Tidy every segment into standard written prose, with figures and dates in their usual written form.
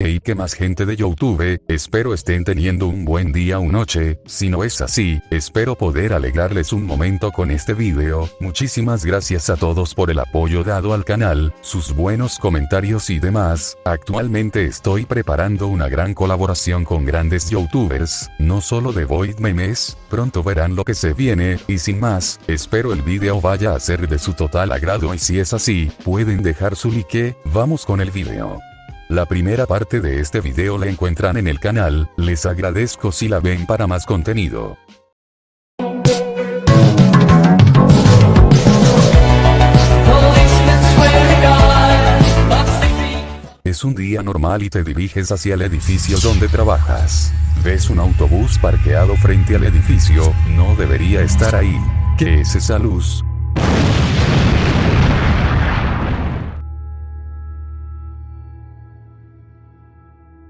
Hey, ¿qué más gente de YouTube? Espero estén teniendo un buen día o noche. Si no es así, espero poder alegrarles un momento con este video. Muchísimas gracias a todos por el apoyo dado al canal, sus buenos comentarios y demás. Actualmente estoy preparando una gran colaboración con grandes youtubers, no solo de Void Memes. Pronto verán lo que se viene, y sin más, espero el video vaya a ser de su total agrado, y si es así, pueden dejar su like. Vamos con el video. La primera parte de este video la encuentran en el canal, les agradezco si la ven para más contenido. Es un día normal y te diriges hacia el edificio donde trabajas. Ves un autobús parqueado frente al edificio, no debería estar ahí. ¿Qué es esa luz?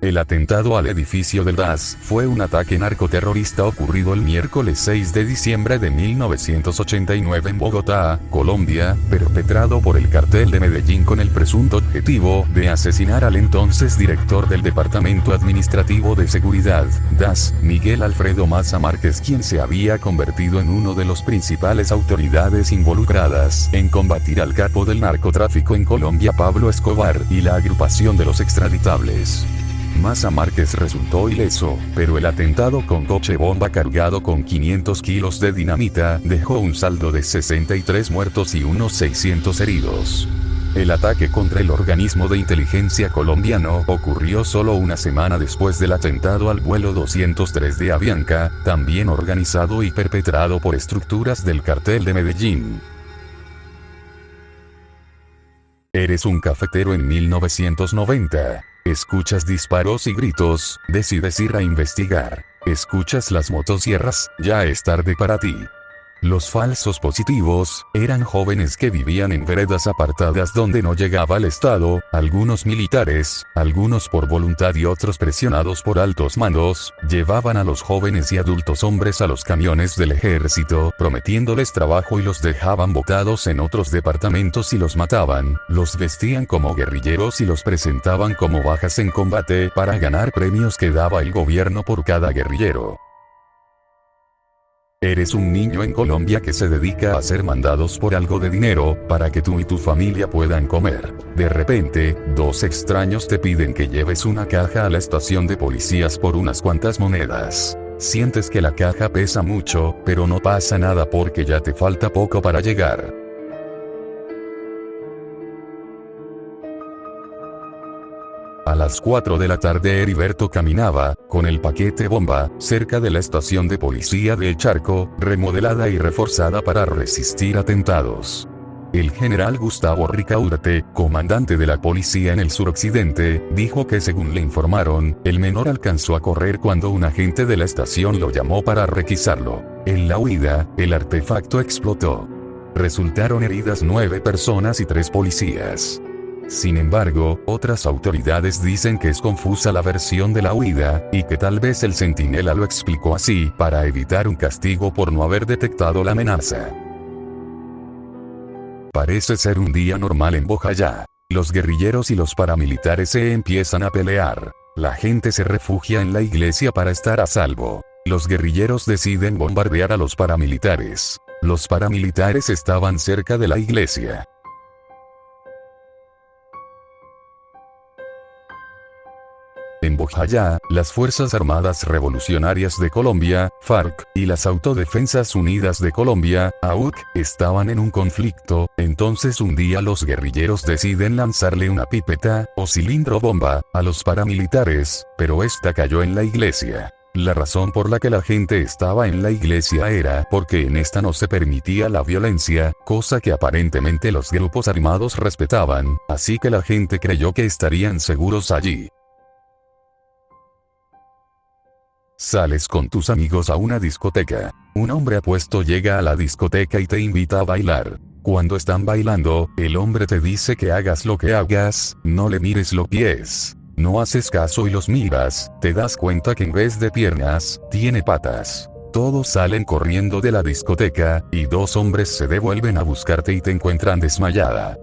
El atentado al edificio del DAS fue un ataque narcoterrorista ocurrido el miércoles 6 de diciembre de 1989 en Bogotá, Colombia, perpetrado por el cartel de Medellín con el presunto objetivo de asesinar al entonces director del Departamento Administrativo de Seguridad, DAS, Miguel Alfredo Maza Márquez, quien se había convertido en uno de los principales autoridades involucradas en combatir al capo del narcotráfico en Colombia, Pablo Escobar, y la agrupación de los extraditables. Maza Márquez resultó ileso, pero el atentado con coche bomba cargado con 500 kilos de dinamita dejó un saldo de 63 muertos y unos 600 heridos. El ataque contra el organismo de inteligencia colombiano ocurrió solo una semana después del atentado al vuelo 203 de Avianca, también organizado y perpetrado por estructuras del cartel de Medellín. Eres un cafetero en 1990. Escuchas disparos y gritos, decides ir a investigar. Escuchas las motosierras, ya es tarde para ti. Los falsos positivos eran jóvenes que vivían en veredas apartadas donde no llegaba el Estado, algunos militares, algunos por voluntad y otros presionados por altos mandos, llevaban a los jóvenes y adultos hombres a los camiones del ejército, prometiéndoles trabajo y los dejaban botados en otros departamentos y los mataban, los vestían como guerrilleros y los presentaban como bajas en combate para ganar premios que daba el gobierno por cada guerrillero. Eres un niño en Colombia que se dedica a ser mandados por algo de dinero, para que tú y tu familia puedan comer. De repente, dos extraños te piden que lleves una caja a la estación de policías por unas cuantas monedas. Sientes que la caja pesa mucho, pero no pasa nada porque ya te falta poco para llegar. A las 4 de la tarde Heriberto caminaba, con el paquete bomba, cerca de la estación de policía de El Charco, remodelada y reforzada para resistir atentados. El general Gustavo Ricaurte, comandante de la policía en el suroccidente, dijo que según le informaron, el menor alcanzó a correr cuando un agente de la estación lo llamó para requisarlo. En la huida, el artefacto explotó. Resultaron heridas 9 personas y 3 policías. Sin embargo, otras autoridades dicen que es confusa la versión de la huida, y que tal vez el centinela lo explicó así, para evitar un castigo por no haber detectado la amenaza. Parece ser un día normal en Bojayá. Los guerrilleros y los paramilitares se empiezan a pelear. La gente se refugia en la iglesia para estar a salvo. Los guerrilleros deciden bombardear a los paramilitares. Los paramilitares estaban cerca de la iglesia. En Bojayá, las Fuerzas Armadas Revolucionarias de Colombia, FARC, y las Autodefensas Unidas de Colombia, AUC, estaban en un conflicto. Entonces un día los guerrilleros deciden lanzarle una pipeta, o cilindro bomba, a los paramilitares, pero esta cayó en la iglesia. La razón por la que la gente estaba en la iglesia era porque en esta no se permitía la violencia, cosa que aparentemente los grupos armados respetaban, así que la gente creyó que estarían seguros allí. Sales con tus amigos a una discoteca. Un hombre apuesto llega a la discoteca y te invita a bailar. Cuando están bailando, el hombre te dice que hagas lo que hagas, no le mires los pies. No haces caso y los miras, te das cuenta que en vez de piernas, tiene patas. Todos salen corriendo de la discoteca, y 2 hombres se devuelven a buscarte y te encuentran desmayada.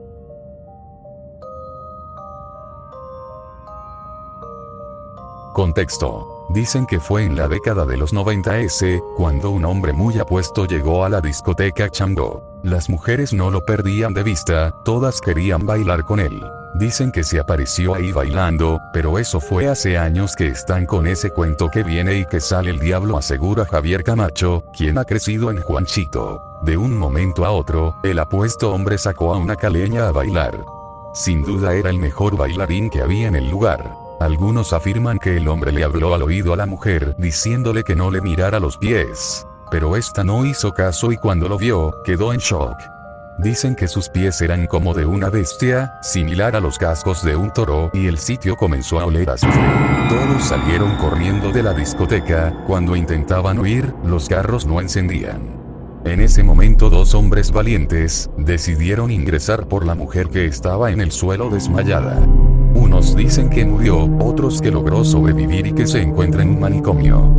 Contexto. Dicen que fue en la década de los 90s, cuando un hombre muy apuesto llegó a la discoteca Chango. Las mujeres no lo perdían de vista, todas querían bailar con él. Dicen que se apareció ahí bailando, pero eso fue hace años que están con ese cuento que viene y que sale el diablo, asegura Javier Camacho, quien ha crecido en Juanchito. De un momento a otro, el apuesto hombre sacó a una caleña a bailar. Sin duda era el mejor bailarín que había en el lugar. Algunos afirman que el hombre le habló al oído a la mujer diciéndole que no le mirara los pies. Pero esta no hizo caso y cuando lo vio, quedó en shock. Dicen que sus pies eran como de una bestia, similar a los cascos de un toro, y el sitio comenzó a oler a azufre. Todos salieron corriendo de la discoteca, cuando intentaban huir, los carros no encendían. En ese momento dos hombres valientes, decidieron ingresar por la mujer que estaba en el suelo desmayada. Unos dicen que murió, otros que logró sobrevivir y que se encuentra en un manicomio.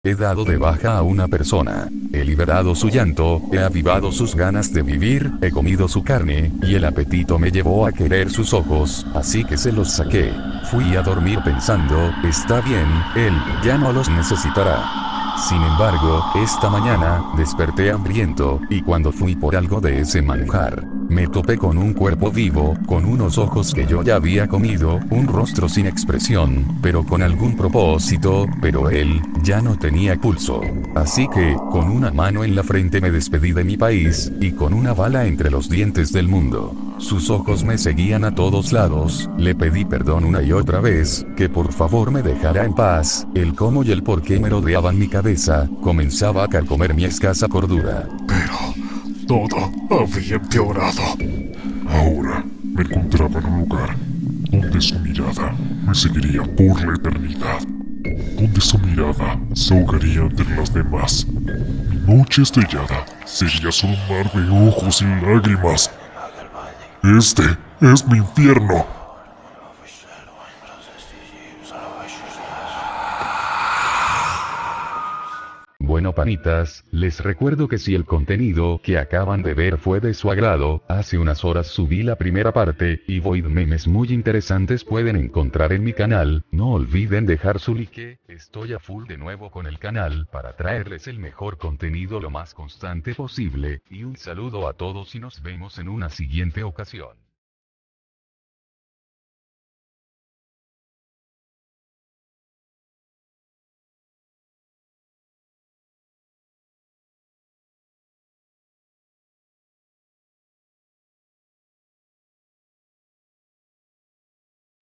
He dado de baja a una persona, he liberado su llanto, he avivado sus ganas de vivir, he comido su carne, y el apetito me llevó a querer sus ojos, así que se los saqué. Fui a dormir pensando, está bien, él ya no los necesitará. Sin embargo, esta mañana, desperté hambriento, y cuando fui por algo de ese manjar, me topé con un cuerpo vivo, con unos ojos que yo ya había comido, un rostro sin expresión, pero con algún propósito, pero él, ya no tenía pulso. Así que, con una mano en la frente me despedí de mi país, y con una bala entre los dientes del mundo. Sus ojos me seguían a todos lados, le pedí perdón una y otra vez, que por favor me dejara en paz, el cómo y el por qué me rodeaban mi cabeza, comenzaba a carcomer mi escasa cordura. Pero todo había empeorado. Ahora me encontraba en un lugar donde su mirada me seguiría por la eternidad, donde su mirada se ahogaría entre las demás. Mi noche estrellada sería solo un mar de ojos y lágrimas. Este es mi infierno. Bueno panitas, les recuerdo que si el contenido que acaban de ver fue de su agrado, hace unas horas subí la primera parte, y void memes muy interesantes pueden encontrar en mi canal, no olviden dejar su like, estoy a full de nuevo con el canal para traerles el mejor contenido lo más constante posible, y un saludo a todos y nos vemos en una siguiente ocasión.